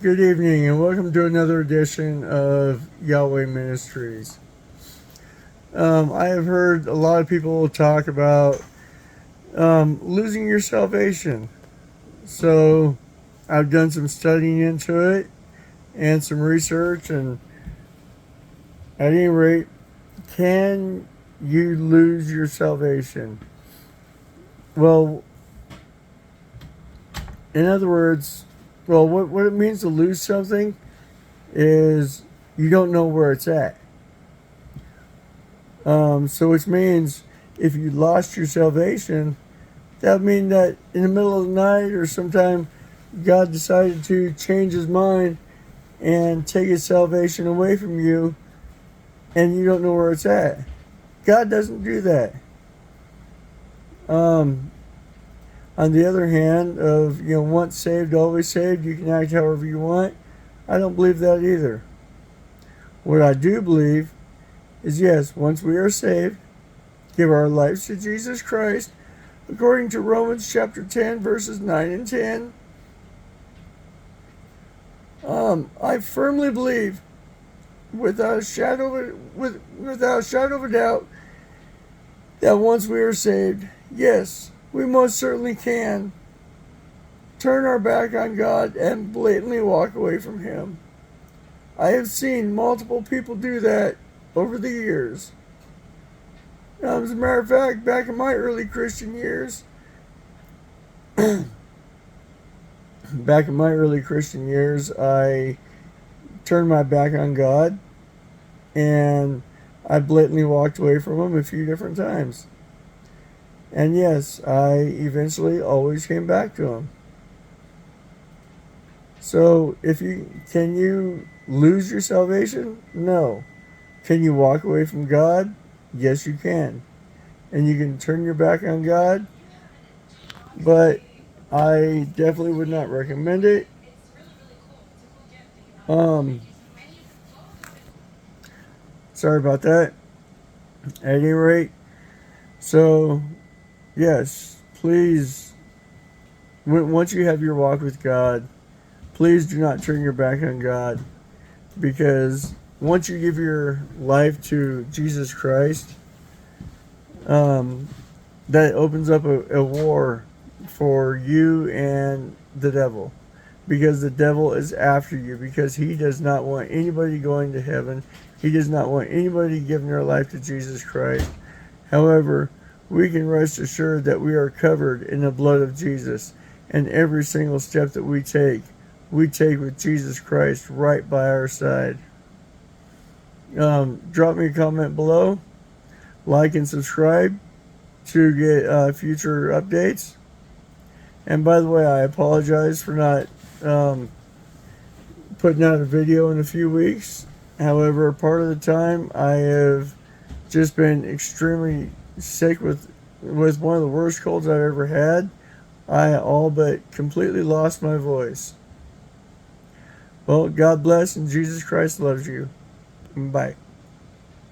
Good evening, and welcome to another edition of Yahweh Ministries. I have heard a lot of people talk about losing your salvation. So I've done some studying into it and some research, and at any rate, can you lose your salvation? Well, in other words, what it means to lose something is you don't know where it's at. So which means if you lost your salvation, that would mean that in the middle of the night or sometime God decided to change his mind and take his salvation away from you and you don't know where it's at. God doesn't do that. On the other hand, once saved, always saved, you can act however you want. I don't believe that either. What I do believe is yes, once we are saved, give our lives to Jesus Christ, according to Romans chapter 10, verses 9 and 10. I firmly believe, without a shadow of a doubt, that once we are saved, yes, we most certainly can turn our back on God and blatantly walk away from Him. I have seen multiple people do that over the years. As a matter of fact, back in my early Christian years, I turned my back on God and I blatantly walked away from Him a few different times. And yes, I eventually always came back to Him. So, can you lose your salvation? No. Can you walk away from God? Yes, you can. And you can turn your back on God, but I definitely would not recommend it. Sorry about that. At any rate, so yes, please, once you have your walk with God, please do not turn your back on God, because once you give your life to Jesus Christ, that opens up a war for you and the devil, because the devil is after you, because he does not want anybody going to heaven. He does not want anybody giving their life to Jesus Christ. However, we can rest assured that we are covered in the blood of Jesus, and every single step that we take with Jesus Christ right by our side. Drop me a comment below, like and subscribe to get future updates. And by the way, I apologize for not putting out a video in a few weeks. However, part of the time I have just been extremely sick with one of the worst colds I've ever had. I all but completely lost my voice. Well, God bless, and Jesus Christ loves you. Bye.